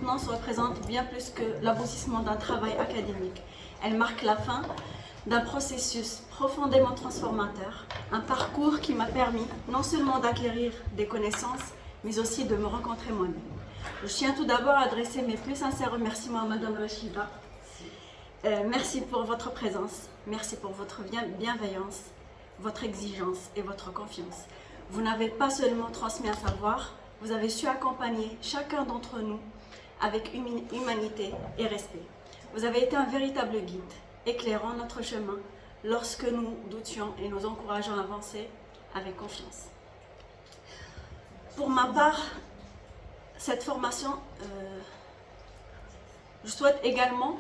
soutenance représente bien plus que l'aboutissement d'un travail académique. Elle marque la fin d'un processus profondément transformateur, un parcours qui m'a permis non seulement d'acquérir des connaissances, mais aussi de me rencontrer moi-même. Je tiens tout d'abord à adresser mes plus sincères remerciements à Madame Rachida. Merci pour votre présence, merci pour votre bienveillance, votre exigence et votre confiance. Vous n'avez pas seulement transmis un savoir, vous avez su accompagner chacun d'entre nous avec humanité et respect. Vous avez été un véritable guide, éclairant notre chemin lorsque nous doutions et nous encourageant à avancer avec confiance. Pour ma part, cette formation, je souhaite également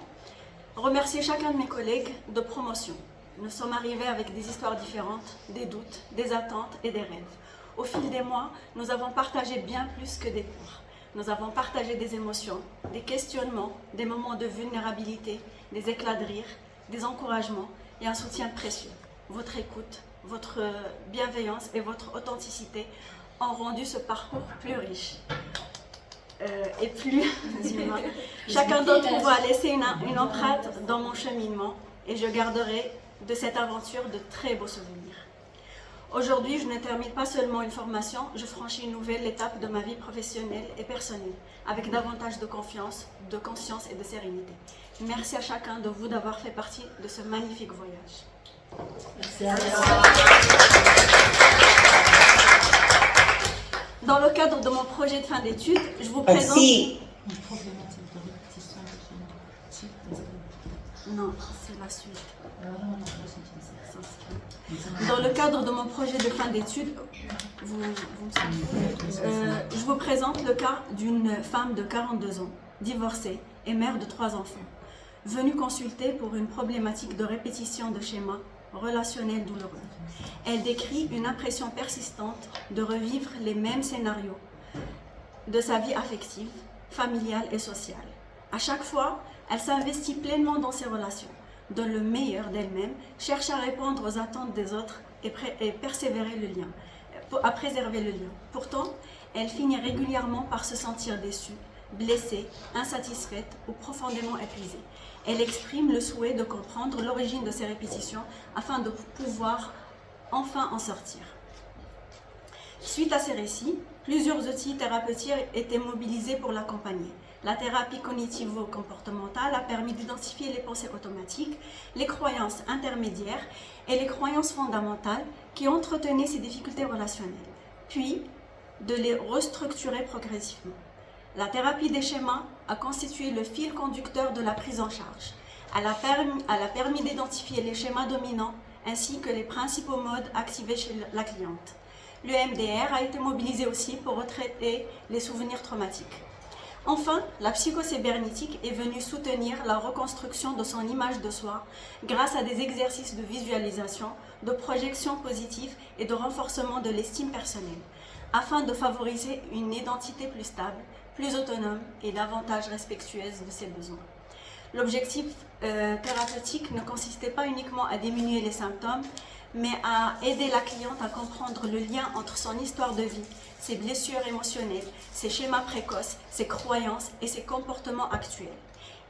remercier chacun de mes collègues de promotion. Nous sommes arrivés avec des histoires différentes, des doutes, des attentes et des rêves. Au fil des mois, nous avons partagé bien plus que des cours. Nous avons partagé des émotions, des questionnements, des moments de vulnérabilité, des éclats de rire, des encouragements et un soutien précieux. Votre écoute, votre bienveillance et votre authenticité ont rendu ce parcours plus riche et plus humain. Chacun d'entre vous a laissé une empreinte dans mon cheminement et je garderai de cette aventure de très beaux souvenirs. Aujourd'hui, je ne termine pas seulement une formation, je franchis une nouvelle étape de ma vie professionnelle et personnelle, avec davantage de confiance, de conscience et de sérénité. Merci à chacun de vous d'avoir fait partie de ce magnifique voyage. Merci à vous. Dans le cadre de mon projet de fin d'études, je vous présente... Non, c'est la suite. Dans le cadre de mon projet de fin d'études, je vous présente le cas d'une femme de 42 ans, divorcée et mère de 3 enfants, venue consulter pour une problématique de répétition de schémas relationnels douloureux. Elle décrit une impression persistante de revivre les mêmes scénarios de sa vie affective, familiale et sociale. À chaque fois, elle s'investit pleinement dans ses relations, donne le meilleur d'elle-même, cherche à répondre aux attentes des autres et préserver le lien. Pourtant, elle finit régulièrement par se sentir déçue, blessée, insatisfaite ou profondément épuisée. Elle exprime le souhait de comprendre l'origine de ces répétitions afin de pouvoir enfin en sortir. Suite à ces récits, plusieurs outils thérapeutiques étaient mobilisés pour l'accompagner. La thérapie cognitivo-comportementale a permis d'identifier les pensées automatiques, les croyances intermédiaires et les croyances fondamentales qui entretenaient ces difficultés relationnelles, puis de les restructurer progressivement. La thérapie des schémas a constitué le fil conducteur de la prise en charge. Elle a permis d'identifier les schémas dominants ainsi que les principaux modes activés chez la cliente. L'EMDR a été mobilisé aussi pour retraiter les souvenirs traumatiques. Enfin, la psychocybernétique est venue soutenir la reconstruction de son image de soi grâce à des exercices de visualisation, de projection positive et de renforcement de l'estime personnelle, afin de favoriser une identité plus stable, plus autonome et davantage respectueuse de ses besoins. L'objectif thérapeutique ne consistait pas uniquement à diminuer les symptômes, mais à aider la cliente à comprendre le lien entre son histoire de vie, ses blessures émotionnelles, ses schémas précoces, ses croyances et ses comportements actuels.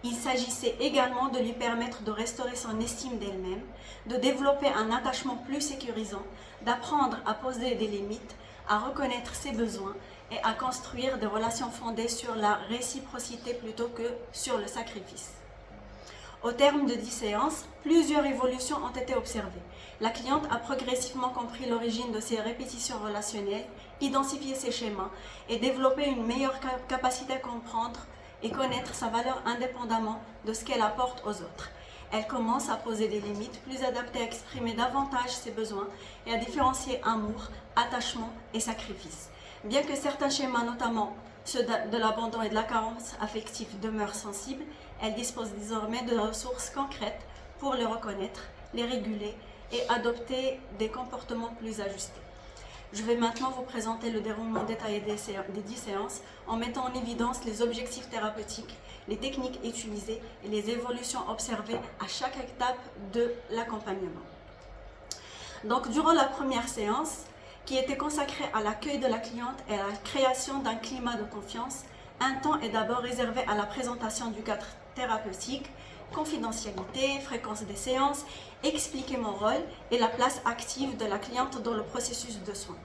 Il s'agissait également de lui permettre de restaurer son estime d'elle-même, de développer un attachement plus sécurisant, d'apprendre à poser des limites, à reconnaître ses besoins et à construire des relations fondées sur la réciprocité plutôt que sur le sacrifice. Au terme de 10 séances, plusieurs évolutions ont été observées. La cliente a progressivement compris l'origine de ses répétitions relationnelles, identifié ses schémas et développé une meilleure capacité à comprendre et connaître sa valeur indépendamment de ce qu'elle apporte aux autres. Elle commence à poser des limites plus adaptées à exprimer davantage ses besoins et à différencier amour, attachement et sacrifice. Bien que certains schémas, notamment ceux de l'abandon et de la carence affective, demeurent sensibles, elle dispose désormais de ressources concrètes pour les reconnaître, les réguler et adopter des comportements plus ajustés. Je vais maintenant vous présenter le déroulement détaillé des 10 séances en mettant en évidence les objectifs thérapeutiques, les techniques utilisées et les évolutions observées à chaque étape de l'accompagnement. Donc, durant la première séance, qui était consacrée à l'accueil de la cliente et à la création d'un climat de confiance, Un temps est d'abord réservé à la présentation du cadre thérapeutique, confidentialité, fréquence des séances, expliquer mon rôle et la place active de la cliente dans le processus de soins.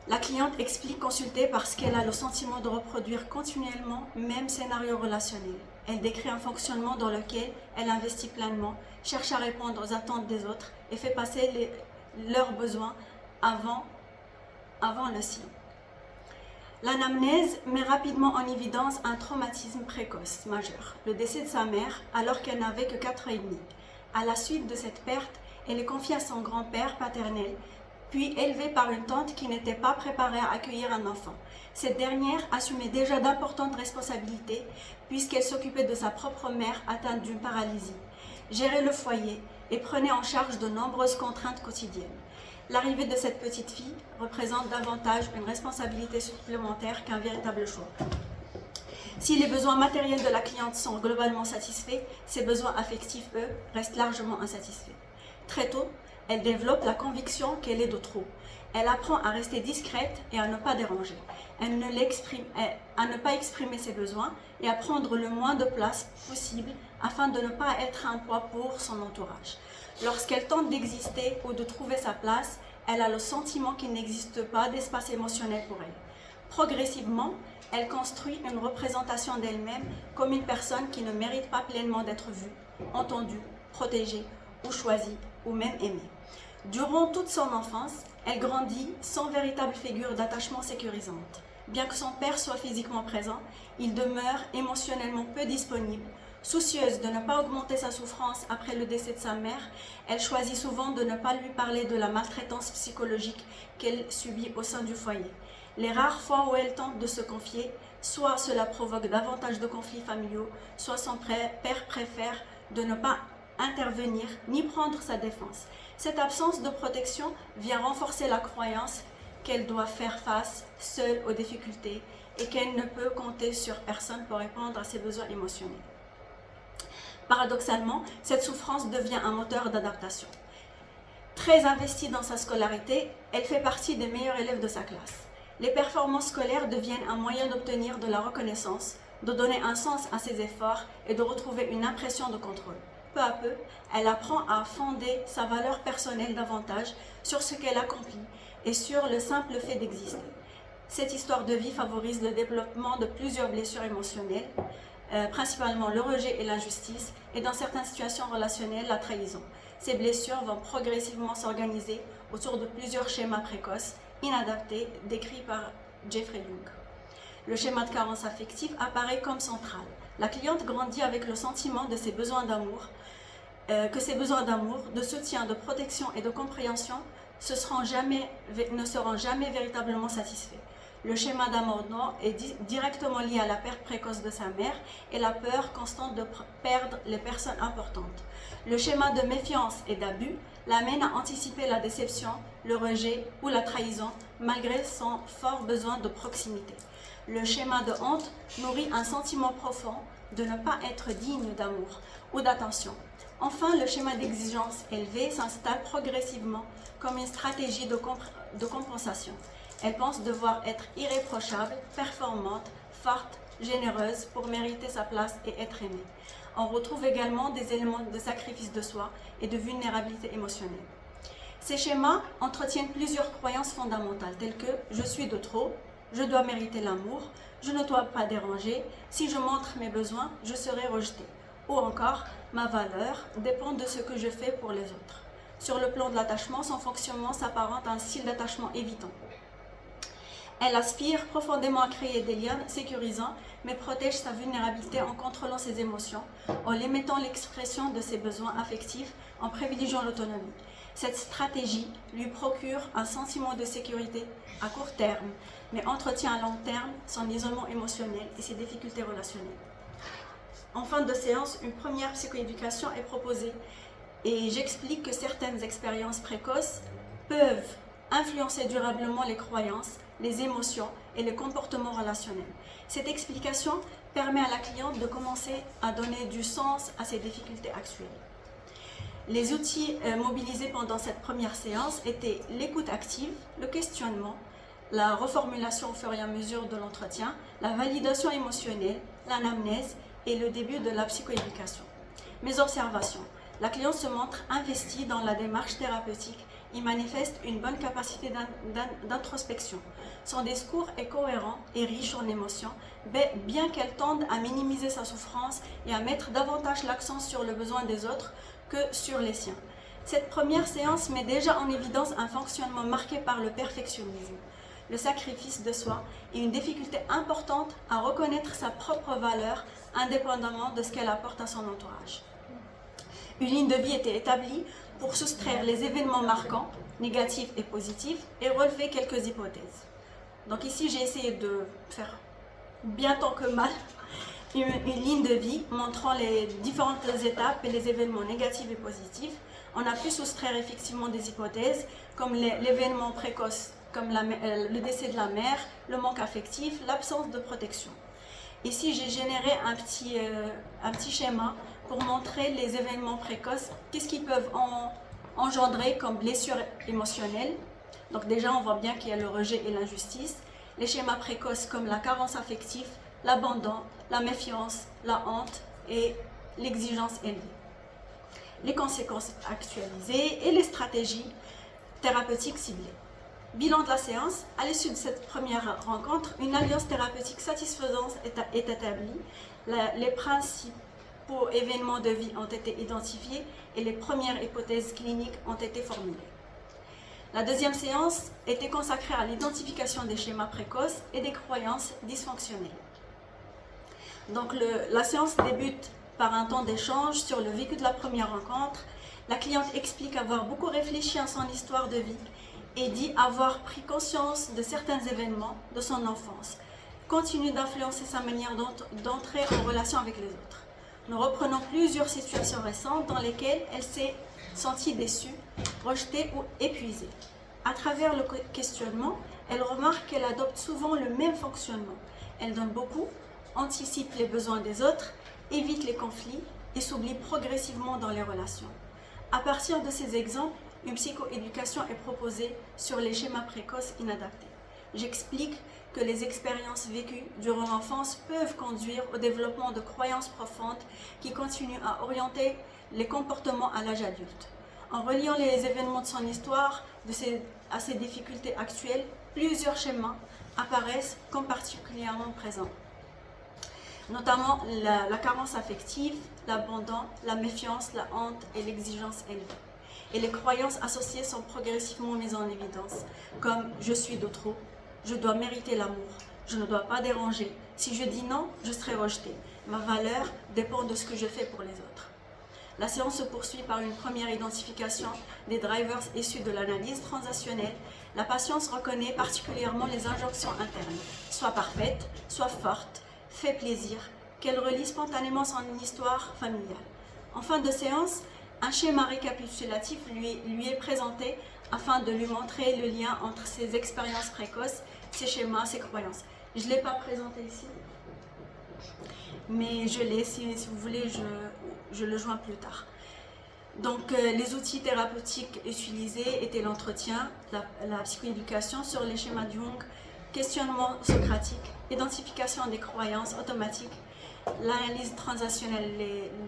La cliente explique consulter parce qu'elle a le sentiment de reproduire continuellement même scénario relationnel. Elle décrit un fonctionnement dans lequel elle investit pleinement, cherche à répondre aux attentes des autres et fait passer leurs besoins avant le sien. L'anamnèse met rapidement en évidence un traumatisme précoce majeur, le décès de sa mère alors qu'elle n'avait que 4 ans et demi. À la suite de cette perte, elle est confiée à son grand-père paternel, puis élevée par une tante qui n'était pas préparée à accueillir un enfant. Cette dernière assumait déjà d'importantes responsabilités puisqu'elle s'occupait de sa propre mère atteinte d'une paralysie, gérait le foyer et prenait en charge de nombreuses contraintes quotidiennes. L'arrivée de cette petite fille représente davantage une responsabilité supplémentaire qu'un véritable choix. Si les besoins matériels de la cliente sont globalement satisfaits, ses besoins affectifs, eux, restent largement insatisfaits. Très tôt, elle développe la conviction qu'elle est de trop. Elle apprend à rester discrète et à ne pas déranger, à ne pas exprimer ses besoins et à prendre le moins de place possible afin de ne pas être un poids pour son entourage. Lorsqu'elle tente d'exister ou de trouver sa place, elle a le sentiment qu'il n'existe pas d'espace émotionnel pour elle. Progressivement, elle construit une représentation d'elle-même comme une personne qui ne mérite pas pleinement d'être vue, entendue, protégée ou choisie ou même aimée. Durant toute son enfance, elle grandit sans véritable figure d'attachement sécurisante. Bien que son père soit physiquement présent, il demeure émotionnellement peu disponible. Soucieuse de ne pas augmenter sa souffrance après le décès de sa mère, elle choisit souvent de ne pas lui parler de la maltraitance psychologique qu'elle subit au sein du foyer. Les rares fois où elle tente de se confier, soit cela provoque davantage de conflits familiaux, soit son père préfère de ne pas intervenir ni prendre sa défense. Cette absence de protection vient renforcer la croyance qu'elle doit faire face seule aux difficultés et qu'elle ne peut compter sur personne pour répondre à ses besoins émotionnels. Paradoxalement, cette souffrance devient un moteur d'adaptation. Très investie dans sa scolarité, elle fait partie des meilleurs élèves de sa classe. Les performances scolaires deviennent un moyen d'obtenir de la reconnaissance, de donner un sens à ses efforts et de retrouver une impression de contrôle. Peu à peu, elle apprend à fonder sa valeur personnelle davantage sur ce qu'elle accomplit et sur le simple fait d'exister. Cette histoire de vie favorise le développement de plusieurs blessures émotionnelles, principalement le rejet et l'injustice, et dans certaines situations relationnelles, la trahison. Ces blessures vont progressivement s'organiser autour de plusieurs schémas précoces, inadaptés, décrits par Jeffrey Young. Le schéma de carence affective apparaît comme central. La cliente grandit avec le sentiment de ses besoins d'amour, que ses besoins d'amour, de soutien, de protection et de compréhension ne seront jamais véritablement satisfaits. Le schéma d'abandon est directement lié à la perte précoce de sa mère et la peur constante de perdre les personnes importantes. Le schéma de méfiance et d'abus l'amène à anticiper la déception, le rejet ou la trahison malgré son fort besoin de proximité. Le schéma de honte nourrit un sentiment profond de ne pas être digne d'amour ou d'attention. Enfin, le schéma d'exigence élevée s'installe progressivement comme une stratégie de compensation. Elle pense devoir être irréprochable, performante, forte, généreuse pour mériter sa place et être aimée. On retrouve également des éléments de sacrifice de soi et de vulnérabilité émotionnelle. Ces schémas entretiennent plusieurs croyances fondamentales telles que « je suis de trop »,« je dois mériter l'amour »,« je ne dois pas déranger »,« si je montre mes besoins, je serai rejetée » ou encore « ma valeur dépend de ce que je fais pour les autres ». Sur le plan de l'attachement, son fonctionnement s'apparente à un style d'attachement évitant. Elle aspire profondément à créer des liens sécurisants, mais protège sa vulnérabilité en contrôlant ses émotions, en limitant l'expression de ses besoins affectifs, en privilégiant l'autonomie. Cette stratégie lui procure un sentiment de sécurité à court terme, mais entretient à long terme son isolement émotionnel et ses difficultés relationnelles. En fin de séance, une première psychoéducation est proposée et j'explique que certaines expériences précoces peuvent influencer durablement les croyances, les émotions et les comportements relationnels. Cette explication permet à la cliente de commencer à donner du sens à ses difficultés actuelles. Les outils mobilisés pendant cette première séance étaient l'écoute active, le questionnement, la reformulation au fur et à mesure de l'entretien, la validation émotionnelle, l'anamnèse et le début de la psychoéducation. Mes observations. La cliente se montre investie dans la démarche thérapeutique et manifeste une bonne capacité d'introspection. Son discours est cohérent et riche en émotions, bien qu'elle tende à minimiser sa souffrance et à mettre davantage l'accent sur le besoin des autres que sur les siens. Cette première séance met déjà en évidence un fonctionnement marqué par le perfectionnisme, le sacrifice de soi et une difficulté importante à reconnaître sa propre valeur indépendamment de ce qu'elle apporte à son entourage. Une ligne de vie était établie pour soustraire les événements marquants, négatifs et positifs, et relever quelques hypothèses. Donc ici, j'ai essayé de faire bien tant que mal une ligne de vie montrant les différentes étapes et les événements négatifs et positifs. On a pu soustraire effectivement des hypothèses comme l'événement précoce, comme le décès de la mère, le manque affectif, l'absence de protection. Ici, j'ai généré un petit schéma pour montrer les événements précoces, qu'est-ce qu'ils peuvent engendrer comme blessures émotionnelles. Donc déjà, on voit bien qu'il y a le rejet et l'injustice. Les schémas précoces comme la carence affective, l'abandon, la méfiance, la honte et l'exigence élevée. Les conséquences actualisées et les stratégies thérapeutiques ciblées. Bilan de la séance, à l'issue de cette première rencontre, une alliance thérapeutique satisfaisante est établie. Les principaux événements de vie ont été identifiés et les premières hypothèses cliniques ont été formulées. La deuxième séance était consacrée à l'identification des schémas précoces et des croyances dysfonctionnelles. Donc la séance débute par un temps d'échange sur le vécu de la première rencontre. La cliente explique avoir beaucoup réfléchi à son histoire de vie et dit avoir pris conscience de certains événements de son enfance, continue d'influencer sa manière d'entrer en relation avec les autres. Nous reprenons plusieurs situations récentes dans lesquelles elle s'est sentie déçue, rejetée ou épuisée. À travers le questionnement, elle remarque qu'elle adopte souvent le même fonctionnement. Elle donne beaucoup, anticipe les besoins des autres, évite les conflits et s'oublie progressivement dans les relations. À partir de ces exemples, une psychoéducation est proposée sur les schémas précoces inadaptés. J'explique que les expériences vécues durant l'enfance peuvent conduire au développement de croyances profondes qui continuent à orienter les comportements à l'âge adulte. En reliant les événements de son histoire à ses difficultés actuelles, plusieurs schémas apparaissent comme particulièrement présents, notamment la carence affective, l'abandon, la méfiance, la honte et l'exigence élevée. Et les croyances associées sont progressivement mises en évidence, comme « je suis de trop »,« je dois mériter l'amour »,« je ne dois pas déranger »,« si je dis non, je serai rejeté »,« ma valeur dépend de ce que je fais pour les autres ». La séance se poursuit par une première identification des drivers issus de l'analyse transactionnelle. La patiente reconnaît particulièrement les injonctions internes, soit parfaite, soit forte, fait plaisir, qu'elle relie spontanément son histoire familiale. En fin de séance, un schéma récapitulatif lui est présenté afin de lui montrer le lien entre ses expériences précoces, ses schémas, ses croyances. Je ne l'ai pas présenté ici, mais je l'ai, si vous voulez, je le joins plus tard. Donc, les outils thérapeutiques utilisés étaient l'entretien, la psychoéducation sur les schémas de Jung, questionnement socratique, identification des croyances automatiques, l'analyse transactionnelle,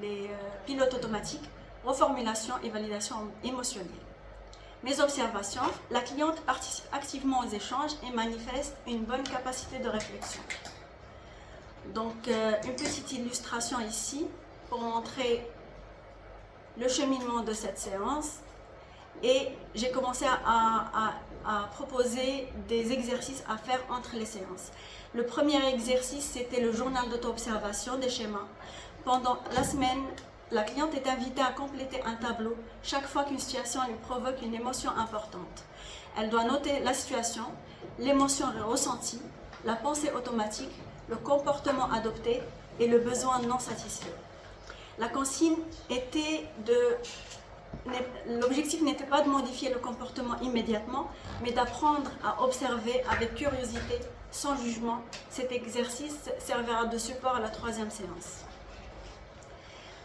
les pilotes automatiques, reformulation et validation émotionnelle. Mes observations, la cliente participe activement aux échanges et manifeste une bonne capacité de réflexion. Donc, une petite illustration ici pour montrer le cheminement de cette séance. Et j'ai commencé à proposer des exercices à faire entre les séances. Le premier exercice, c'était le journal d'auto-observation des schémas. Pendant la semaine, la cliente est invitée à compléter un tableau chaque fois qu'une situation lui provoque une émotion importante. Elle doit noter la situation, l'émotion ressentie, la pensée automatique, le comportement adopté et le besoin non satisfait. La consigne était l'objectif n'était pas de modifier le comportement immédiatement, mais d'apprendre à observer avec curiosité, sans jugement. Cet exercice servira de support à la troisième séance.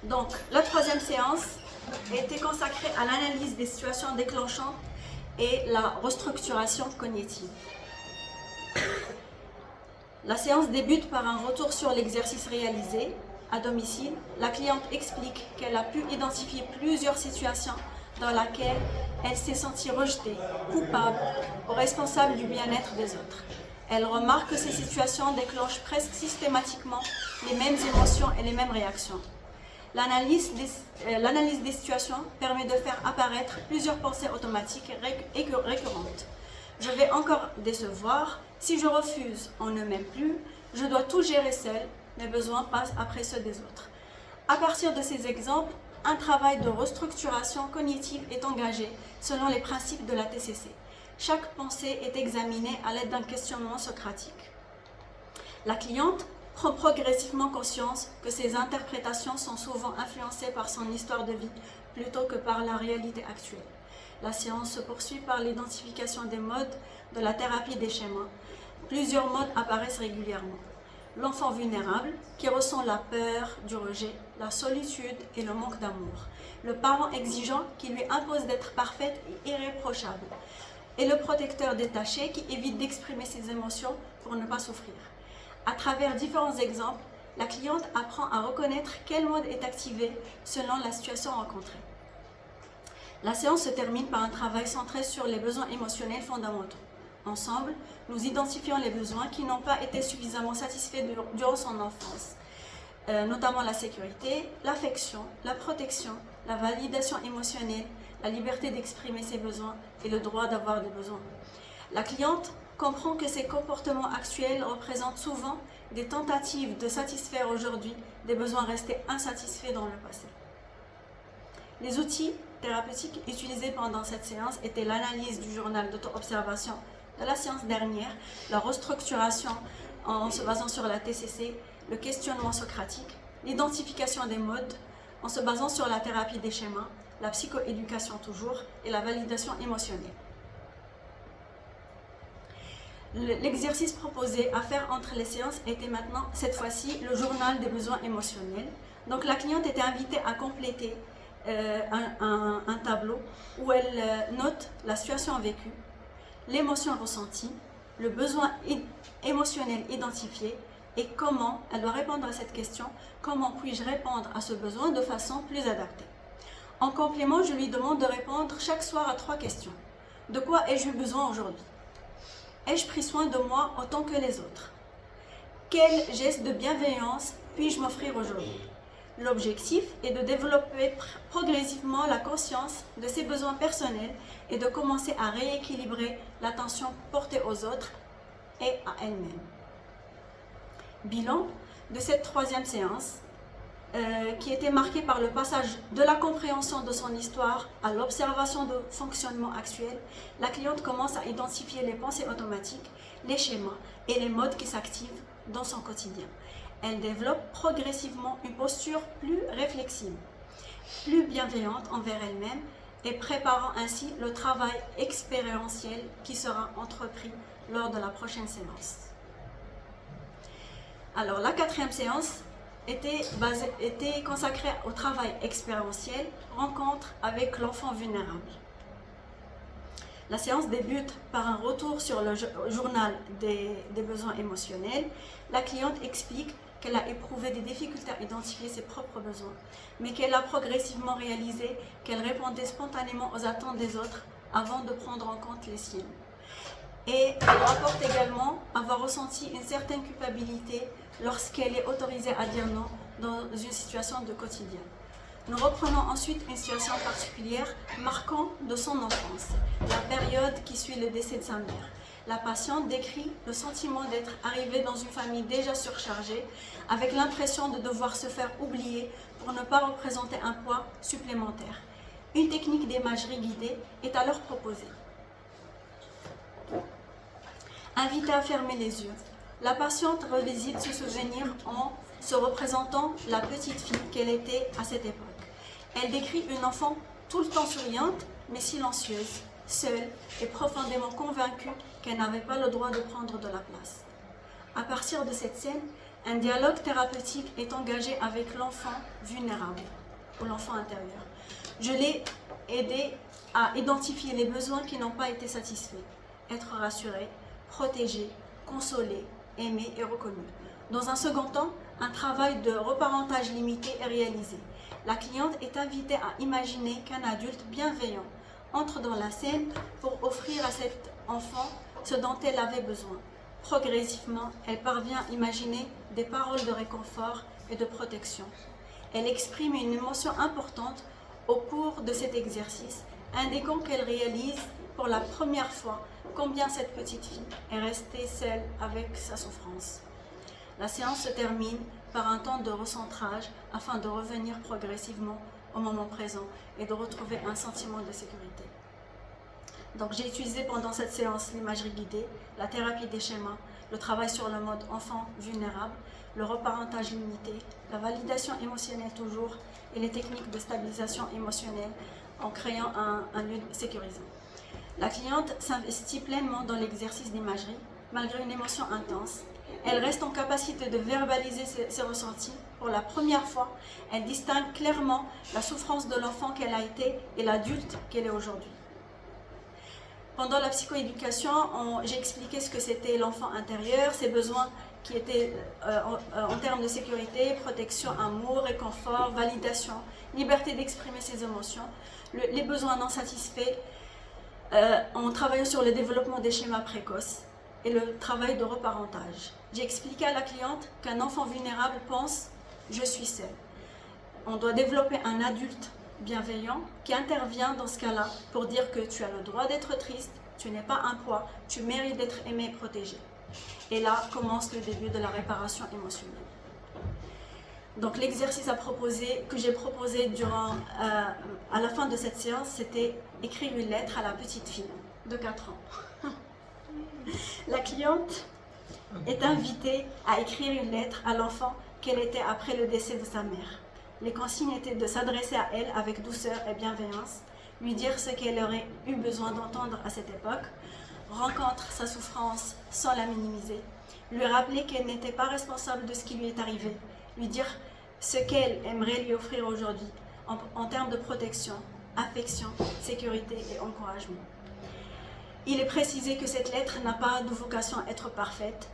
Donc, la troisième séance était consacrée à l'analyse des situations déclenchantes et la restructuration cognitive. La séance débute par un retour sur l'exercice réalisé. À domicile, la cliente explique qu'elle a pu identifier plusieurs situations dans lesquelles elle s'est sentie rejetée, coupable ou responsable du bien-être des autres. Elle remarque que ces situations déclenchent presque systématiquement les mêmes émotions et les mêmes réactions. L'analyse des situations permet de faire apparaître plusieurs pensées automatiques et récurrentes. Je vais encore décevoir. Si je refuse, on ne m'aime plus. Je dois tout gérer seul. Mes besoins passent après ceux des autres. À partir de ces exemples, un travail de restructuration cognitive est engagé selon les principes de la TCC. Chaque pensée est examinée à l'aide d'un questionnement socratique. La cliente prend progressivement conscience que ses interprétations sont souvent influencées par son histoire de vie plutôt que par la réalité actuelle. La séance se poursuit par l'identification des modes de la thérapie des schémas. Plusieurs modes apparaissent régulièrement. L'enfant vulnérable, qui ressent la peur du rejet, la solitude et le manque d'amour. Le parent exigeant, qui lui impose d'être parfaite et irréprochable. Et le protecteur détaché, qui évite d'exprimer ses émotions pour ne pas souffrir. À travers différents exemples, la cliente apprend à reconnaître quel mode est activé selon la situation rencontrée. La séance se termine par un travail centré sur les besoins émotionnels fondamentaux. Ensemble, nous identifions les besoins qui n'ont pas été suffisamment satisfaits durant son enfance, notamment la sécurité, l'affection, la protection, la validation émotionnelle, la liberté d'exprimer ses besoins et le droit d'avoir des besoins. La cliente comprend que ces comportements actuels représentent souvent des tentatives de satisfaire aujourd'hui des besoins restés insatisfaits dans le passé. Les outils thérapeutiques utilisés pendant cette séance étaient l'analyse du journal d'auto-observation de la séance dernière, la restructuration en se basant sur la TCC, le questionnement socratique, l'identification des modes en se basant sur la thérapie des schémas, la psychoéducation toujours et la validation émotionnelle. L'exercice proposé à faire entre les séances était maintenant, cette fois-ci, le journal des besoins émotionnels. Donc la cliente était invitée à compléter un tableau où elle note la situation vécue, l'émotion ressentie, le besoin émotionnel identifié et comment elle doit répondre à cette question, comment puis-je répondre à ce besoin de façon plus adaptée. En complément, je lui demande de répondre chaque soir à 3 questions. De quoi ai-je besoin aujourd'hui? Ai-je pris soin de moi autant que les autres? Quel geste de bienveillance puis-je m'offrir aujourd'hui? L'objectif est de développer progressivement la conscience de ses besoins personnels et de commencer à rééquilibrer l'attention portée aux autres et à elle-même. Bilan de cette 3e séance qui était marquée par le passage de la compréhension de son histoire à l'observation de fonctionnement actuel. La cliente commence à identifier les pensées automatiques, les schémas et les modes qui s'activent dans son quotidien. Elle développe progressivement une posture plus réflexive, plus bienveillante envers elle-même et préparant ainsi le travail expérientiel qui sera entrepris lors de la prochaine séance. Alors, la 4e séance était consacrée au travail expérientiel, rencontre avec l'enfant vulnérable. La séance débute par un retour sur le journal des besoins émotionnels. La cliente explique qu'elle a éprouvé des difficultés à identifier ses propres besoins, mais qu'elle a progressivement réalisé qu'elle répondait spontanément aux attentes des autres avant de prendre en compte les siennes. Et elle rapporte également avoir ressenti une certaine culpabilité lorsqu'elle est autorisée à dire non dans une situation de quotidien. Nous reprenons ensuite une situation particulière marquant de son enfance, la période qui suit le décès de sa mère. La patiente décrit le sentiment d'être arrivée dans une famille déjà surchargée, avec l'impression de devoir se faire oublier pour ne pas représenter un poids supplémentaire. Une technique d'imagerie guidée est alors proposée. Invitée à fermer les yeux, la patiente revisite ce souvenir en se représentant la petite fille qu'elle était à cette époque. Elle décrit une enfant tout le temps souriante, mais silencieuse, seule et profondément convaincue qu'elle n'avait pas le droit de prendre de la place. À partir de cette scène, un dialogue thérapeutique est engagé avec l'enfant vulnérable ou l'enfant intérieur. Je l'ai aidé à identifier les besoins qui n'ont pas été satisfaits, être rassuré, protégé, consolé, aimée et reconnue. Dans un second temps, un travail de reparentage limité est réalisé. La cliente est invitée à imaginer qu'un adulte bienveillant entre dans la scène pour offrir à cet enfant ce dont elle avait besoin. Progressivement, elle parvient à imaginer des paroles de réconfort et de protection. Elle exprime une émotion importante au cours de cet exercice, indiquant qu'elle réalise pour la première fois combien cette petite fille est restée seule avec sa souffrance. La séance se termine par un temps de recentrage afin de revenir progressivement au moment présent et de retrouver un sentiment de sécurité. Donc j'ai utilisé pendant cette séance l'imagerie guidée, la thérapie des schémas, le travail sur le mode enfant vulnérable, le reparentage limité, la validation émotionnelle toujours et les techniques de stabilisation émotionnelle en créant un lieu sécurisant. La cliente s'investit pleinement dans l'exercice d'imagerie malgré une émotion intense. Elle reste en capacité de verbaliser ses ressentis. Pour la première fois, elle distingue clairement la souffrance de l'enfant qu'elle a été et l'adulte qu'elle est aujourd'hui. Pendant la psychoéducation, j'ai expliqué ce que c'était l'enfant intérieur, ses besoins qui étaient en termes de sécurité, protection, amour, réconfort, validation, liberté d'exprimer ses émotions, les besoins non satisfaits, en travaillant sur le développement des schémas précoces et le travail de reparentage. J'ai expliqué à la cliente qu'un enfant vulnérable pense « je suis seul ». On doit développer un adulte bienveillant qui intervient dans ce cas-là pour dire que tu as le droit d'être triste, tu n'es pas un poids, tu mérites d'être aimé et protégé. Et là commence le début de la réparation émotionnelle. Donc l'exercice que j'ai proposé à la fin de cette séance, c'était écrire une lettre à la petite fille de 4 ans. La cliente est invitée à écrire une lettre à l'enfant qu'elle était après le décès de sa mère. Les consignes étaient de s'adresser à elle avec douceur et bienveillance, lui dire ce qu'elle aurait eu besoin d'entendre à cette époque, rencontre sa souffrance sans la minimiser, lui rappeler qu'elle n'était pas responsable de ce qui lui est arrivé, lui dire ce qu'elle aimerait lui offrir aujourd'hui en termes de protection, affection, sécurité et encouragement. Il est précisé que cette lettre n'a pas de vocation à être parfaite.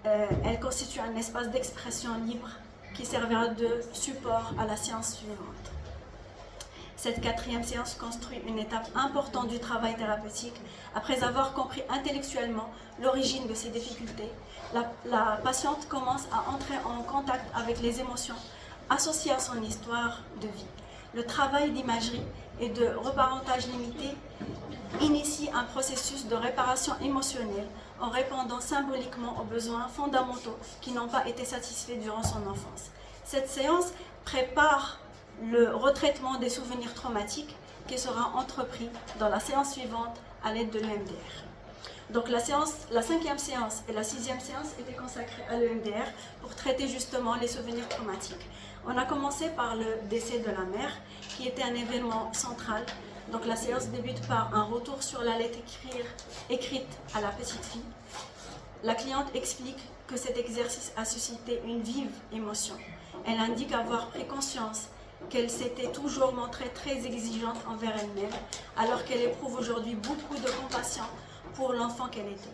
Elle constitue un espace d'expression libre qui servira de support à la séance suivante. Cette 4e séance construit une étape importante du travail thérapeutique. Après avoir compris intellectuellement l'origine de ces difficultés, la patiente commence à entrer en contact avec les émotions associées à son histoire de vie. Le travail d'imagerie et de reparentage limité initie un processus de réparation émotionnelle en répondant symboliquement aux besoins fondamentaux qui n'ont pas été satisfaits durant son enfance. Cette séance prépare le retraitement des souvenirs traumatiques qui sera entrepris dans la séance suivante à l'aide de l'EMDR. Donc la 5e séance et la 6e séance étaient consacrées à l'EMDR pour traiter justement les souvenirs traumatiques. On a commencé par le décès de la mère qui était un événement central. Donc la séance débute par un retour sur la lettre écrite à la petite fille. La cliente explique que cet exercice a suscité une vive émotion. Elle indique avoir pris conscience qu'elle s'était toujours montrée très exigeante envers elle-même, alors qu'elle éprouve aujourd'hui beaucoup de compassion pour l'enfant qu'elle était.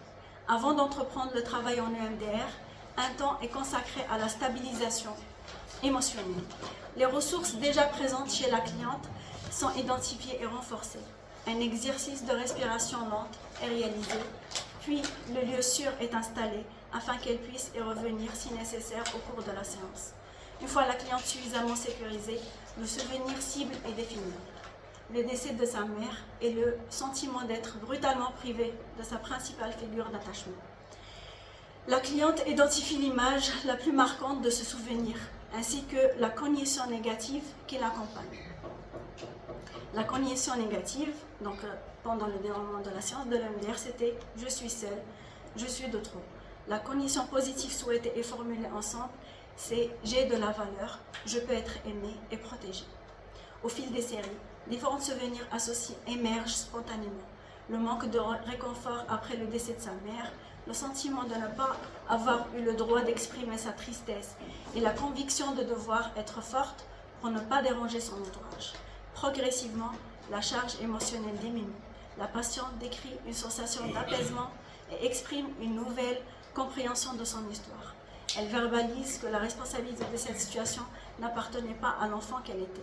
Avant d'entreprendre le travail en EMDR, un temps est consacré à la stabilisation émotionnelle. Les ressources déjà présentes chez la cliente sont identifiées et renforcées. Un exercice de respiration lente est réalisé, puis le lieu sûr est installé afin qu'elle puisse y revenir si nécessaire au cours de la séance. Une fois la cliente suffisamment sécurisée, le souvenir cible est défini. Le décès de sa mère et le sentiment d'être brutalement privée de sa principale figure d'attachement. La cliente identifie l'image la plus marquante de ce souvenir, ainsi que la cognition négative qui l'accompagne. La cognition négative, donc pendant le déroulement de la séance de l'EMDR, c'était « je suis seule, je suis de trop ». La cognition positive souhaitée et formulée ensemble, c'est « j'ai de la valeur, je peux être aimée et protégée ». Au fil des séries, différents souvenirs associés émergent spontanément. Le manque de réconfort après le décès de sa mère, le sentiment de ne pas avoir eu le droit d'exprimer sa tristesse et la conviction de devoir être forte pour ne pas déranger son entourage. Progressivement, la charge émotionnelle diminue. La patiente décrit une sensation d'apaisement et exprime une nouvelle compréhension de son histoire. Elle verbalise que la responsabilité de cette situation n'appartenait pas à l'enfant qu'elle était.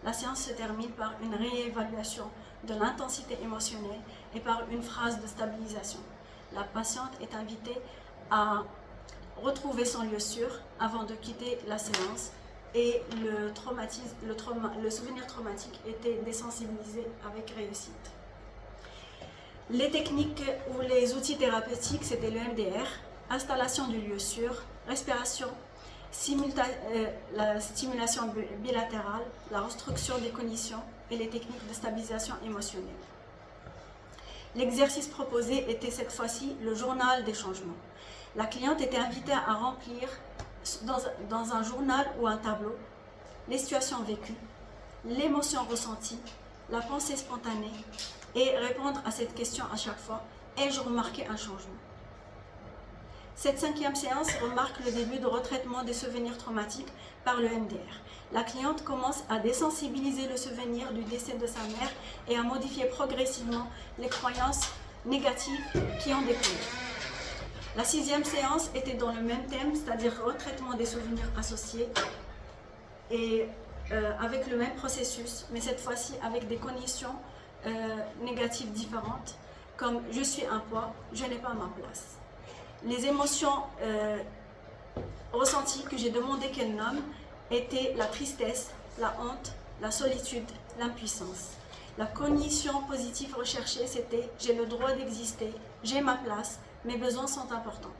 La séance se termine par une réévaluation de l'intensité émotionnelle et par une phrase de stabilisation. La patiente est invitée à retrouver son lieu sûr avant de quitter la séance et le souvenir traumatique était désensibilisé avec réussite. Les techniques ou les outils thérapeutiques, c'était le MDR, installation du lieu sûr, respiration, la stimulation bilatérale, la restructuration des cognitions et les techniques de stabilisation émotionnelle. L'exercice proposé était cette fois-ci le journal des changements. La cliente était invitée à remplir dans un journal ou un tableau les situations vécues, l'émotion ressentie, la pensée spontanée et répondre à cette question à chaque fois: ai-je remarqué un changement? Cette 5e séance remarque le début de retraitement des souvenirs traumatiques par le MDR. La cliente commence à désensibiliser le souvenir du décès de sa mère et à modifier progressivement les croyances négatives qui en découlent. La 6e séance était dans le même thème, c'est-à-dire retraitement des souvenirs associés et avec le même processus, mais cette fois-ci avec des conditions négatives différentes, comme je suis un poids, je n'ai pas ma place. Les émotions ressenties que j'ai demandé qu'elle nomme étaient la tristesse, la honte, la solitude, l'impuissance. La cognition positive recherchée, c'était « j'ai le droit d'exister, j'ai ma place, mes besoins sont importants ».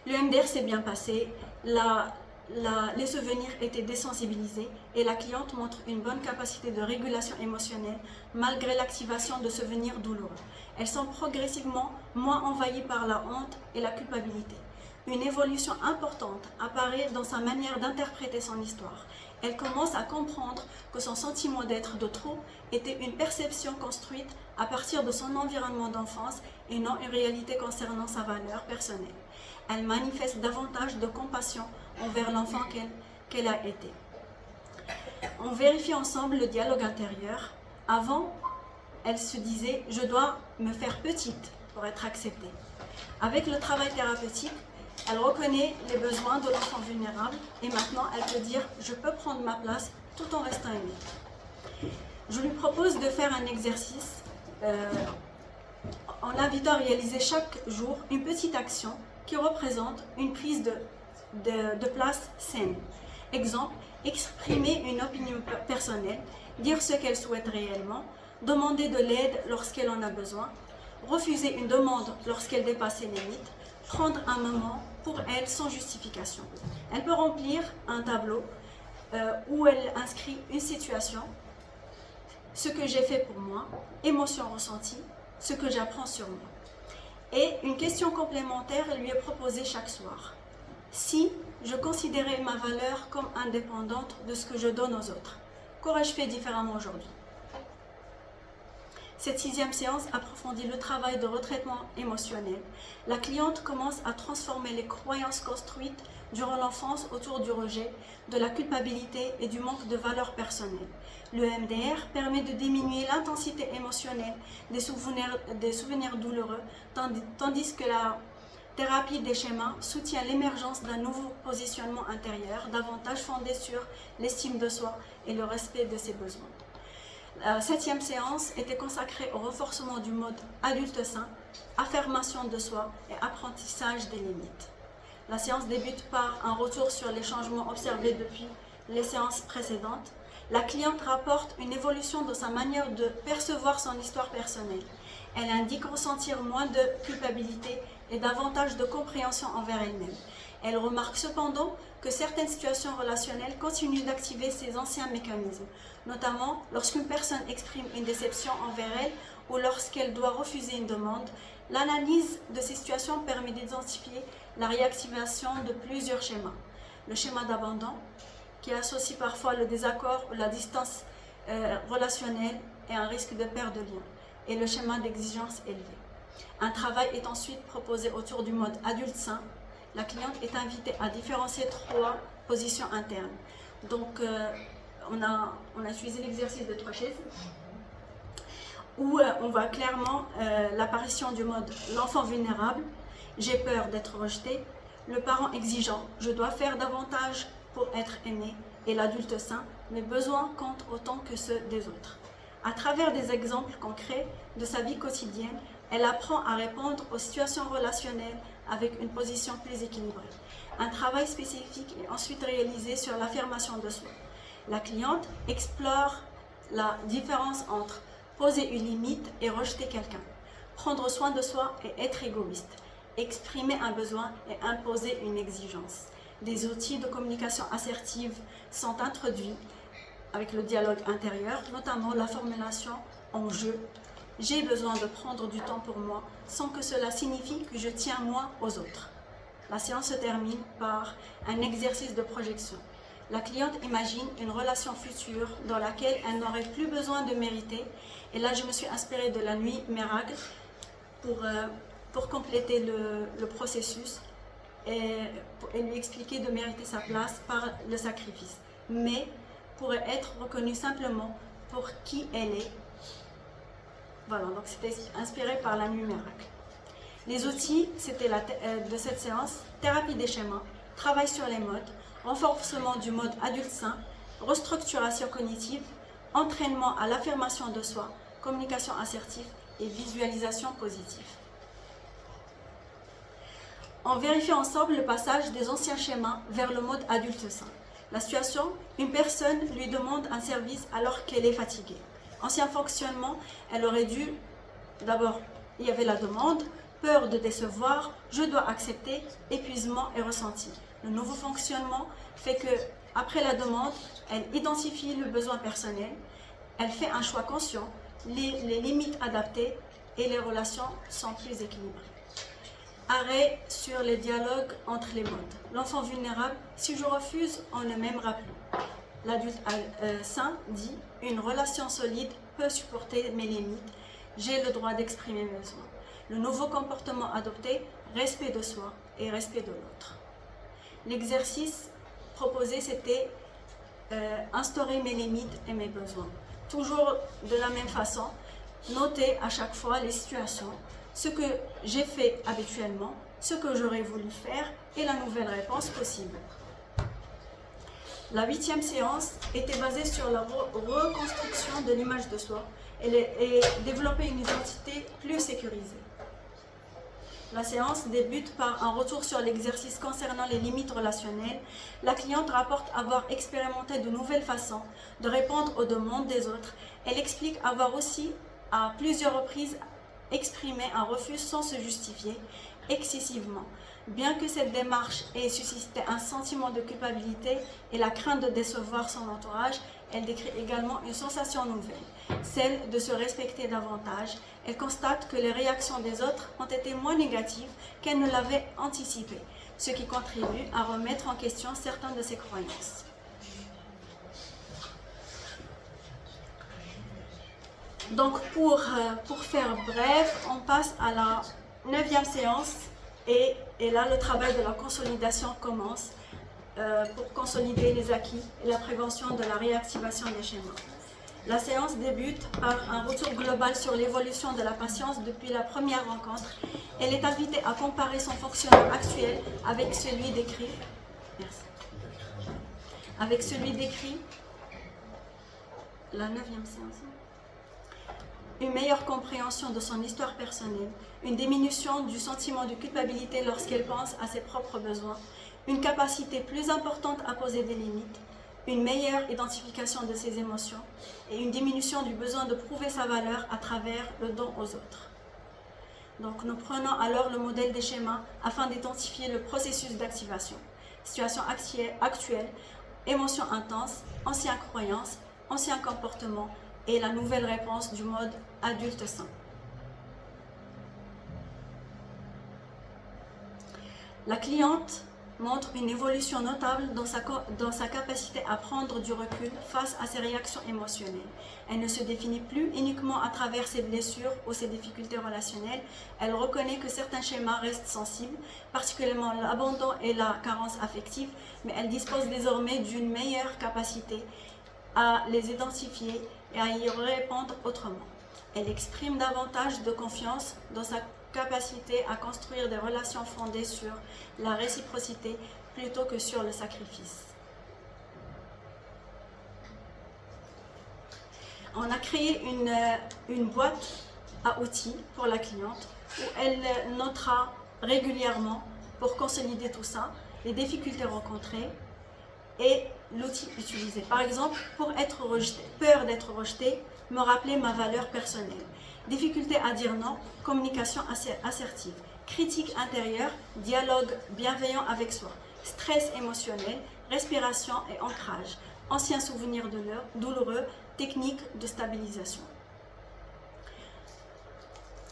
Le MDR s'est bien passé, les souvenirs étaient désensibilisés et la cliente montre une bonne capacité de régulation émotionnelle malgré l'activation de souvenirs douloureux. Elle semble progressivement moins envahie par la honte et la culpabilité. Une évolution importante apparaît dans sa manière d'interpréter son histoire. Elle commence à comprendre que son sentiment d'être de trop était une perception construite à partir de son environnement d'enfance et non une réalité concernant sa valeur personnelle. Elle manifeste davantage de compassion envers l'enfant qu'elle a été. On vérifie ensemble le dialogue intérieur. Avant, elle se disait « je dois me faire petite pour être acceptée ». Avec le travail thérapeutique, elle reconnaît les besoins de l'enfant vulnérable et maintenant elle peut dire « je peux prendre ma place tout en restant aimée ». Je lui propose de faire un exercice en l'invitant à réaliser chaque jour une petite action qui représente une prise de place saine. Exemple, exprimer une opinion personnelle, dire ce qu'elle souhaite réellement, demander de l'aide lorsqu'elle en a besoin, refuser une demande lorsqu'elle dépasse ses limites, prendre un moment pour elle sans justification. Elle peut remplir un tableau où elle inscrit une situation, ce que j'ai fait pour moi, émotion ressentie, ce que j'apprends sur moi. Et une question complémentaire lui est proposée chaque soir. Si je considérais ma valeur comme indépendante de ce que je donne aux autres, qu'aurais-je fait différemment aujourd'hui? Cette 6e séance approfondit le travail de retraitement émotionnel. La cliente commence à transformer les croyances construites durant l'enfance autour du rejet, de la culpabilité et du manque de valeur personnelle. Le MDR permet de diminuer l'intensité émotionnelle des souvenirs douloureux, tandis que la thérapie des schémas soutient l'émergence d'un nouveau positionnement intérieur, davantage fondé sur l'estime de soi et le respect de ses besoins. La 7e séance était consacrée au renforcement du mode adulte sain, affirmation de soi et apprentissage des limites. La séance débute par un retour sur les changements observés depuis les séances précédentes. La cliente rapporte une évolution de sa manière de percevoir son histoire personnelle. Elle indique ressentir moins de culpabilité et davantage de compréhension envers elle-même. Elle remarque cependant que certaines situations relationnelles continuent d'activer ces anciens mécanismes, notamment lorsqu'une personne exprime une déception envers elle ou lorsqu'elle doit refuser une demande. L'analyse de ces situations permet d'identifier la réactivation de plusieurs schémas. Le schéma d'abandon, qui associe parfois le désaccord ou la distance relationnelle et un risque de perte de lien, et le schéma d'exigence élevée. Un travail est ensuite proposé autour du mode adulte sain. La cliente est invitée à différencier 3 positions internes. Donc, on a utilisé l'exercice de 3 chaises. où on voit clairement l'apparition du mode l'enfant vulnérable, j'ai peur d'être rejeté, le parent exigeant, je dois faire davantage pour être aimé, et l'adulte sain, mes besoins comptent autant que ceux des autres. À travers des exemples concrets de sa vie quotidienne, elle apprend à répondre aux situations relationnelles avec une position plus équilibrée. Un travail spécifique est ensuite réalisé sur l'affirmation de soi. La cliente explore la différence entre poser une limite et rejeter quelqu'un, prendre soin de soi et être égoïste, exprimer un besoin et imposer une exigence. Des outils de communication assertive sont introduits avec le dialogue intérieur, notamment la formulation en jeu. J'ai besoin de prendre du temps pour moi sans que cela signifie que je tiens moi aux autres. La séance se termine par un exercice de projection. La cliente imagine une relation future dans laquelle elle n'aurait plus besoin de mériter. Et là, je me suis inspirée de la nuit miracle pour compléter le processus et lui expliquer de mériter sa place par le sacrifice. Mais pourrait être reconnue simplement pour qui elle est. Voilà, donc c'était inspiré par la nuit miracle. Les outils, c'était de cette séance, thérapie des schémas, travail sur les modes, renforcement du mode adulte sain, restructuration cognitive, entraînement à l'affirmation de soi, communication assertive et visualisation positive. On vérifie ensemble le passage des anciens schémas vers le mode adulte sain. La situation, une personne lui demande un service alors qu'elle est fatiguée. Ancien fonctionnement, elle aurait dû, d'abord, il y avait la demande, peur de décevoir, je dois accepter, épuisement et ressenti. Le nouveau fonctionnement fait que, après la demande, elle identifie le besoin personnel, elle fait un choix conscient, les limites adaptées et les relations sont plus équilibrées. Arrêt sur les dialogues entre les modes. L'enfant vulnérable, si je refuse, on ne m'aimera plus. L'adulte sain dit, une relation solide peut supporter mes limites, j'ai le droit d'exprimer mes besoins. Le nouveau comportement adopté, respect de soi et respect de l'autre. L'exercice proposé, c'était instaurer mes limites et mes besoins. Toujours de la même façon, noter à chaque fois les situations, ce que j'ai fait habituellement, ce que j'aurais voulu faire et la nouvelle réponse possible. La 8e séance était basée sur la reconstruction de l'image de soi et développer une identité plus sécurisée. La séance débute par un retour sur l'exercice concernant les limites relationnelles. La cliente rapporte avoir expérimenté de nouvelles façons de répondre aux demandes des autres. Elle explique avoir aussi, à plusieurs reprises, exprimé un refus sans se justifier excessivement. Bien que cette démarche ait suscité un sentiment de culpabilité et la crainte de décevoir son entourage, elle décrit également une sensation nouvelle, celle de se respecter davantage. Elle constate que les réactions des autres ont été moins négatives qu'elle ne l'avait anticipé, ce qui contribue à remettre en question certaines de ses croyances. Donc pour faire bref, on passe à la 9e séance et là le travail de la consolidation commence pour consolider les acquis et la prévention de la réactivation des schémas. La séance débute par un retour global sur l'évolution de la patiente depuis la première rencontre. Elle est invitée à comparer son fonctionnement actuel avec celui décrit. Merci. Avec celui décrit, la 9e séance. Une meilleure compréhension de son histoire personnelle, une diminution du sentiment de culpabilité lorsqu'elle pense à ses propres besoins, une capacité plus importante à poser des limites, une meilleure identification de ses émotions et une diminution du besoin de prouver sa valeur à travers le don aux autres. Donc nous prenons alors le modèle des schémas afin d'identifier le processus d'activation. Situation actuelle, émotions intenses, anciennes croyances, anciens comportements et la nouvelle réponse du mode adulte sain. La cliente montre une évolution notable dans sa capacité à prendre du recul face à ses réactions émotionnelles. Elle ne se définit plus uniquement à travers ses blessures ou ses difficultés relationnelles. Elle reconnaît que certains schémas restent sensibles, particulièrement l'abandon et la carence affective, mais elle dispose désormais d'une meilleure capacité à les identifier et à y répondre autrement. Elle exprime davantage de confiance dans sa capacité à construire des relations fondées sur la réciprocité plutôt que sur le sacrifice. On a créé une boîte à outils pour la cliente où elle notera régulièrement, pour consolider tout ça, les difficultés rencontrées et l'outil utilisé. Par exemple, pour être rejeté, peur d'être rejeté, me rappeler ma valeur personnelle. Difficulté à dire non, communication assertive. Critique intérieure, dialogue bienveillant avec soi. Stress émotionnel, respiration et ancrage. Anciens souvenirs douloureux, technique de stabilisation.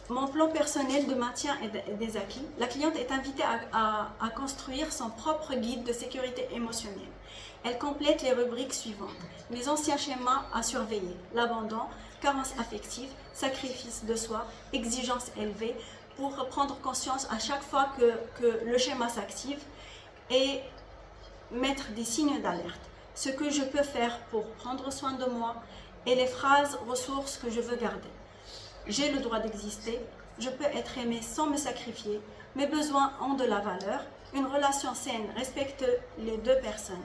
Mon plan personnel de maintien et des acquis, la cliente est invitée à construire son propre guide de sécurité émotionnelle. Elle complète les rubriques suivantes. Les anciens schémas à surveiller, l'abandon, carence affective, sacrifice de soi, exigence élevée, pour prendre conscience à chaque fois que le schéma s'active et mettre des signes d'alerte. Ce que je peux faire pour prendre soin de moi et les phrases ressources que je veux garder. J'ai le droit d'exister, je peux être aimé sans me sacrifier, mes besoins ont de la valeur, une relation saine respecte les deux personnes.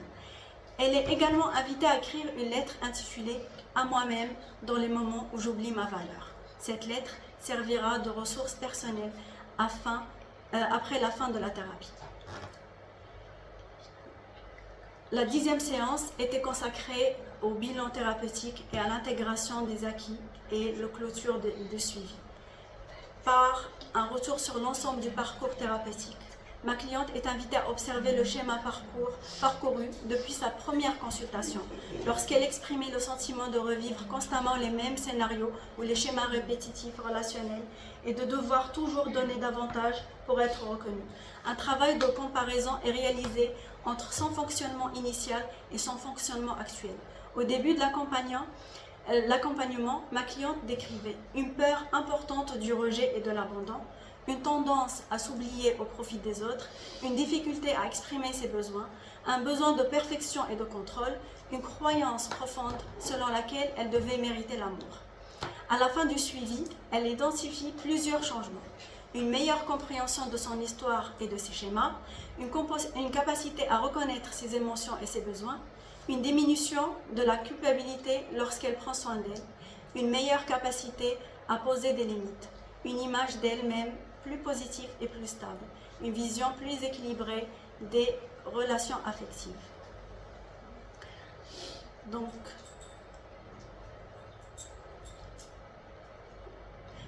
Elle est également invitée à écrire une lettre intitulée « À moi-même » dans les moments où j'oublie ma valeur. Cette lettre servira de ressource personnelle après la fin de la thérapie. La 10e séance était consacrée au bilan thérapeutique et à l'intégration des acquis et la clôture de suivi. Par un retour sur l'ensemble du parcours thérapeutique, ma cliente est invitée à observer le schéma parcouru depuis sa première consultation, lorsqu'elle exprimait le sentiment de revivre constamment les mêmes scénarios ou les schémas répétitifs relationnels et de devoir toujours donner davantage pour être reconnue. Un travail de comparaison est réalisé entre son fonctionnement initial et son fonctionnement actuel. Au début de l'accompagnement, ma cliente décrivait une peur importante du rejet et de l'abandon, une tendance à s'oublier au profit des autres, une difficulté à exprimer ses besoins, un besoin de perfection et de contrôle, une croyance profonde selon laquelle elle devait mériter l'amour. À la fin du suivi, elle identifie plusieurs changements. Une meilleure compréhension de son histoire et de ses schémas, une capacité à reconnaître ses émotions et ses besoins, une diminution de la culpabilité lorsqu'elle prend soin d'elle, une meilleure capacité à poser des limites, une image d'elle-même plus positive et plus stable, une vision plus équilibrée des relations affectives. Donc,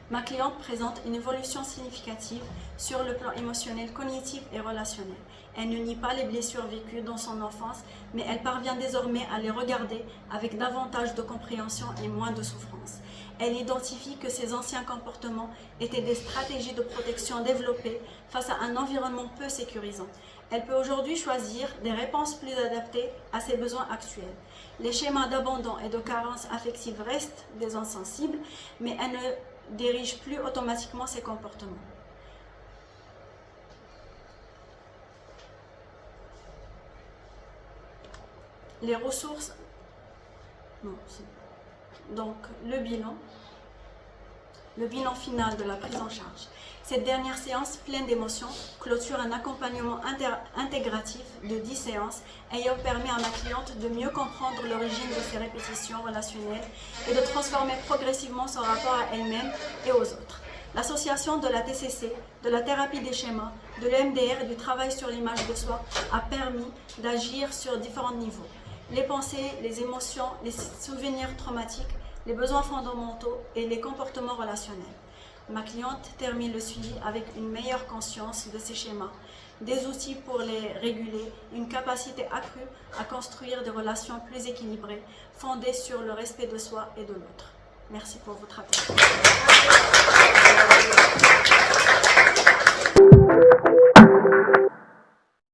ma cliente présente une évolution significative sur le plan émotionnel, cognitif et relationnel. Elle ne nie pas les blessures vécues dans son enfance, mais elle parvient désormais à les regarder avec davantage de compréhension et moins de souffrance. Elle identifie que ses anciens comportements étaient des stratégies de protection développées face à un environnement peu sécurisant. Elle peut aujourd'hui choisir des réponses plus adaptées à ses besoins actuels. Les schémas d'abandon et de carence affective restent des insensibles, mais elle ne dirige plus automatiquement ses comportements. Les ressources, donc le bilan final de la prise en charge. Cette dernière séance pleine d'émotions clôture un accompagnement intégratif de 10 séances ayant permis à ma cliente de mieux comprendre l'origine de ses répétitions relationnelles et de transformer progressivement son rapport à elle-même et aux autres. L'association de la TCC, de la thérapie des schémas, de l'EMDR et du travail sur l'image de soi a permis d'agir sur différents niveaux. Les pensées, les émotions, les souvenirs traumatiques, les besoins fondamentaux et les comportements relationnels. Ma cliente termine le suivi avec une meilleure conscience de ses schémas, des outils pour les réguler, une capacité accrue à construire des relations plus équilibrées, fondées sur le respect de soi et de l'autre. Merci pour votre attention.